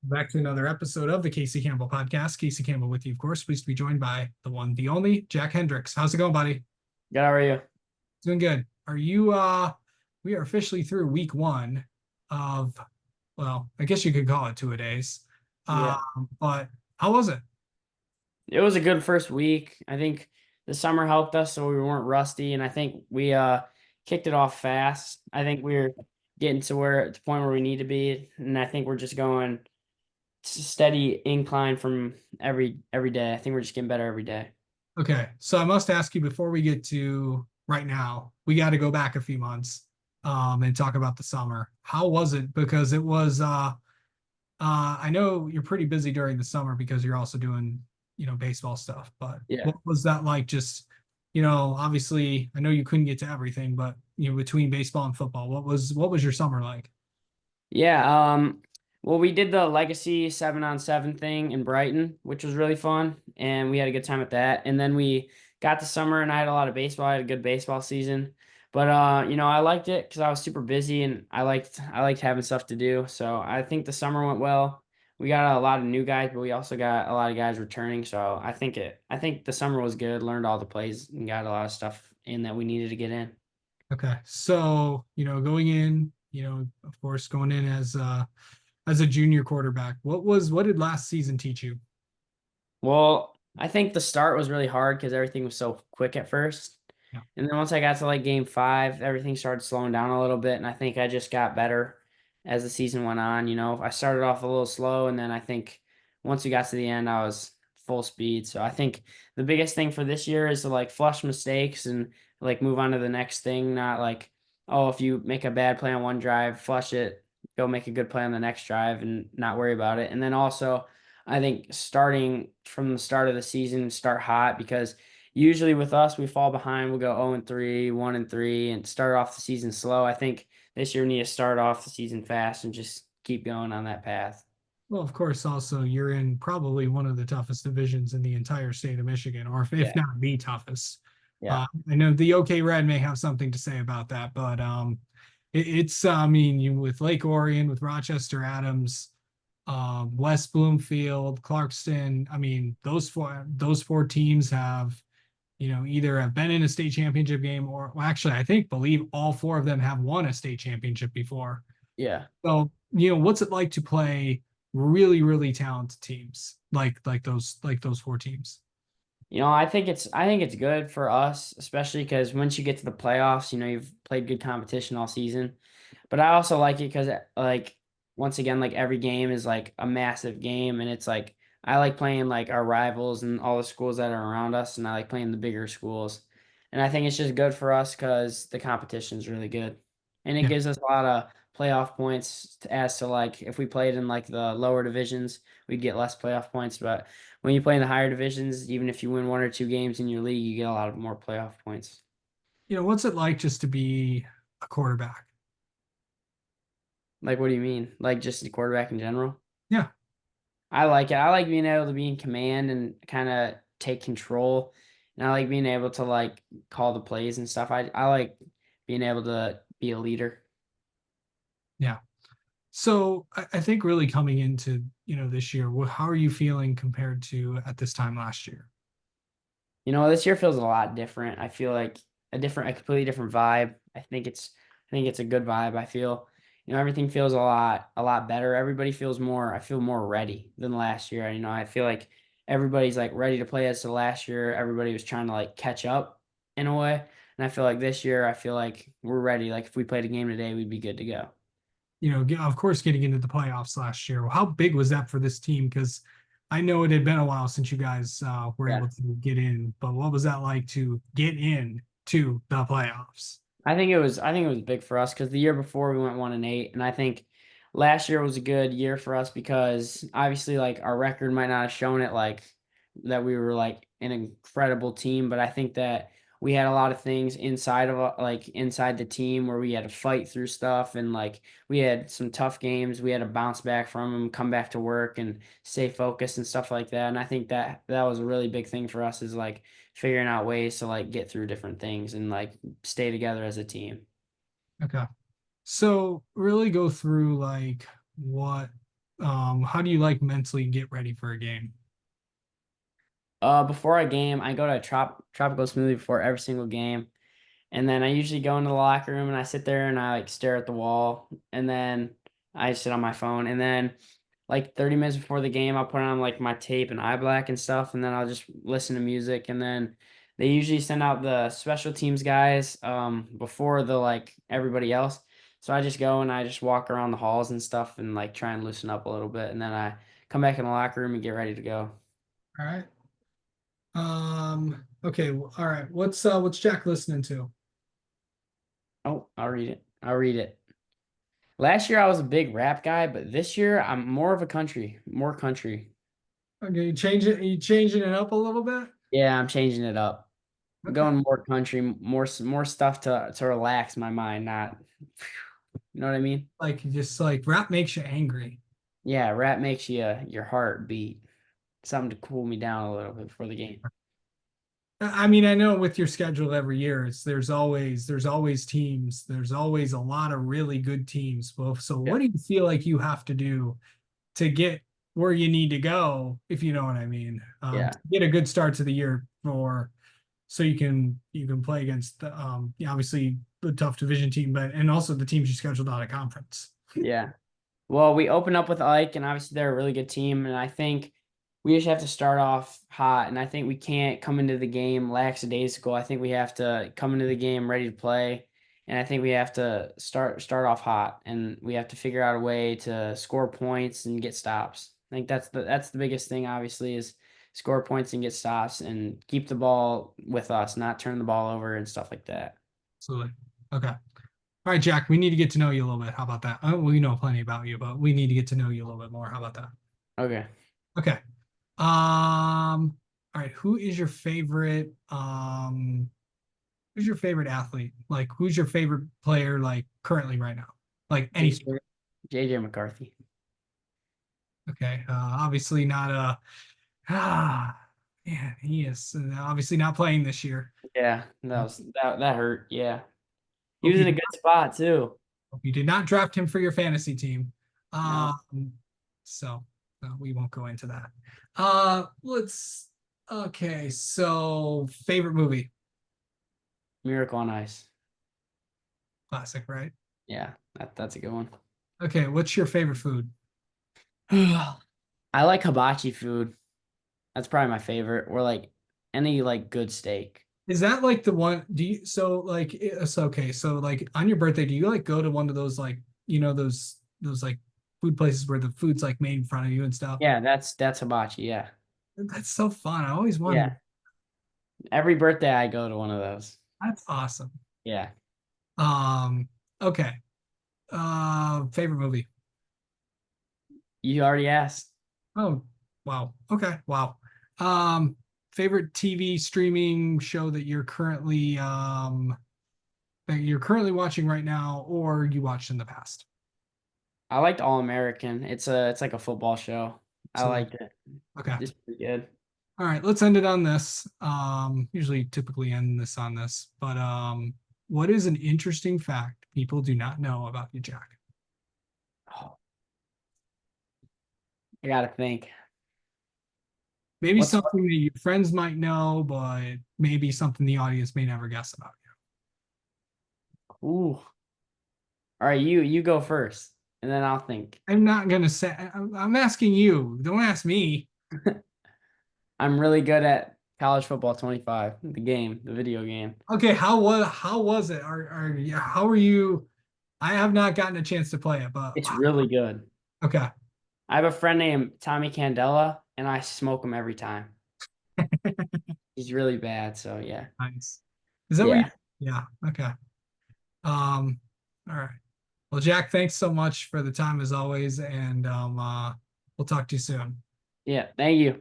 Back to another episode of the Casey Campbell podcast. Casey Campbell with you, of course. Pleased to be joined by the one, the only Jack Hendrix. How's it going, buddy? Good, how are you? Doing good. Are you we are officially through week one of, well, I guess you could call it 2 days. Yeah. But how was it? It was a good first week. I think the summer helped us so we weren't rusty, and I think we kicked it off fast. I think we're getting to where at the point where we need to be, and I think we're just going steady incline from every day. I think we're just getting better every day. Okay, so I must ask you before we get to right now, we got to go back a few months and talk about the summer. How was it? Because it was I know you're pretty busy during the summer because you're also doing, baseball stuff, but Yeah. what was that like? Just, obviously I know you couldn't get to everything, but between baseball and football, what was your summer like? Yeah, well, we did the Legacy 7-on-7 thing in Brighton, which was really fun, and we had a good time at that. And then we got to summer, and I had a lot of baseball. I had a good baseball season, but I liked it because I was super busy, and I liked having stuff to do. So I think the summer went well. We got a lot of new guys, but we also got a lot of guys returning. So I think the summer was good. Learned all the plays and got a lot of stuff in that we needed to get in. Okay, so going in, of course, going in as a junior quarterback, what did last season teach you? Well, I think the start was really hard because everything was so quick at first. Yeah. And then once I got to like game five, everything started slowing down a little bit. And I think I just got better as the season went on. I started off a little slow. And then I think once we got to the end, I was full speed. So I think the biggest thing for this year is to like flush mistakes and like move on to the next thing. Not like, oh, if you make a bad play on one drive, flush it, go make a good play on the next drive and not worry about it. And then also, I think starting from the start of the season, start hot because usually with us, we fall behind. We'll go 0-3, 1-3, and start off the season slow. I think this year we need to start off the season fast and just keep going on that path. Well, of course, also you're in probably one of the toughest divisions in the entire state of Michigan, or if Yeah. not the toughest. Yeah. I know the OK Red may have something to say about that, but it's I mean, you with Lake Orion, with Rochester Adams, West Bloomfield, Clarkston. I mean, those four teams have either have been in a state championship game or well, actually, I think believe all four of them have won a state championship before. Yeah. So, what's it like to play really, really talented teams like those four teams? I think it's good for us, especially because once you get to the playoffs, you've played good competition all season. But I also like it because like once again, like every game is like a massive game, and it's like I like playing like our rivals and all the schools that are around us, and I like playing the bigger schools. And I think it's just good for us because the competition is really good, and it Yeah. gives us a lot of playoff points as to like if we played in like the lower divisions, we'd get less playoff points, but when you play in the higher divisions, even if you win one or two games in your league, you get a lot of more playoff points. What's it like just to be a quarterback? Like, what do you mean? Like, just the quarterback in general? Yeah. I like it. I like being able to be in command and kind of take control. And I like being able to like call the plays and stuff. I like being able to be a leader. Yeah. So I think really coming into, this year, how are you feeling compared to at this time last year? This year feels a lot different. I feel like a completely different vibe. I think it's a good vibe. I feel, everything feels a lot better. I feel more ready than last year. I feel like everybody's like ready to play as to last year. Everybody was trying to like catch up in a way. And I feel like this year, I feel like we're ready. Like if we played a game today, we'd be good to go. Of course, getting into the playoffs last year. Well, how big was that for this team? Because I know it had been a while since you guys were Yeah. able to get in, but what was that like to get in to the playoffs? I think it was big for us because the year before we went 1-8, and I think last year was a good year for us because obviously like our record might not have shown it like that we were like an incredible team, but I think that we had a lot of things inside of like inside the team where we had to fight through stuff and like we had some tough games. We had to bounce back from them, come back to work and stay focused and stuff like that. And I think that was a really big thing for us is like figuring out ways to like get through different things and like stay together as a team. Okay. So really go through like what How do you like mentally get ready for a game? Before a game, I go to a tropical smoothie before every single game. And then I usually go into the locker room and I sit there and I like stare at the wall. And then I sit on my phone. And then like 30 minutes before the game, I'll put on like my tape and eye black and stuff. And then I'll just listen to music. And then they usually send out the special teams guys before the like everybody else. So I just go and I just walk around the halls and stuff and like try and loosen up a little bit. And then I come back in the locker room and get ready to go. All right. Okay. All right. What's Jack listening to? Oh, I'll read it. I'll read it. Last year I was a big rap guy, but this year I'm more of a more country. Okay, you changing it up a little bit? Yeah, I'm changing it up. Okay. Going more country, more stuff to relax my mind, not you know what I mean? Like just like rap makes you angry. Yeah, rap makes your heart beat. Something to cool me down a little bit before the game. I mean, I know with your schedule every year, there's always teams. There's always a lot of really good teams. Well, so Yeah. what do you feel like you have to do to get where you need to go, if you know what I mean? To Yeah. get a good start to the year for so you can play against yeah, obviously the tough division team, but and also the teams you scheduled out of conference. Yeah. Well, we opened up with Ike, and obviously they're a really good team. And I think we just have to start off hot. And I think we can't come into the game lackadaisical. I think we have to come into the game ready to play. And I think we have to start off hot, and we have to figure out a way to score points and get stops. I think that's the biggest thing. Obviously, is score points and get stops, and keep the ball with us, not turn the ball over and stuff like that. Absolutely. Okay. All right, Jack, we need to get to know you a little bit. How about that? We know plenty about you, but we need to get to know you a little bit more. How about that? Okay. Okay. All right, who's your favorite athlete? Like who's your favorite player like currently right now? Like any sport. JJ McCarthy. Okay. Obviously not ah man, he is obviously not playing this year. Yeah, that hurt. Yeah. He Hope was you in a did good spot too. Hope you did not draft him for your fantasy team. No, Um, so we won't go into that. Let's okay. So favorite movie, Miracle on Ice. classic, right? Yeah, that's a good one. Okay, what's your favorite food? I like hibachi food. That's probably my favorite. Or like any like good steak. Is that like the one? Do you so like it's okay? So like on your birthday, do you like go to one of those like those like food places where the food's like made in front of you and stuff? Yeah, that's hibachi. Yeah, That's so fun. I always wanted. yeah. Every birthday I go to one of those. That's awesome. Yeah, Um, okay. Favorite movie. you already asked. Oh, wow. Okay. Wow. Um, favorite TV streaming show that you're currently watching right now or you watched in the past? I liked All American. It's like a football show. I So, liked it. okay. It's pretty good. All right, let's end it on this. Usually typically end this on this, but what is an interesting fact people do not know about you, Jack? Oh, I gotta think. Maybe What's something that your friends might know, but maybe something the audience may never guess about ooh. All right, you go first, and then I'll think. you. I'm not gonna say. I'm asking you. Don't ask me. I'm really good at college football 25, the game, the video game. Okay, how was it? Yeah, how are you? I have not gotten a chance to play it, but It's really good. okay. I have a friend named Tommy Candela, and I smoke him every time. He's really bad, so yeah. Nice. Is that what you? Yeah. Yeah. Okay. All right. Well, Jack, thanks so much for the time as always, and we'll talk to you soon. Yeah. Thank you.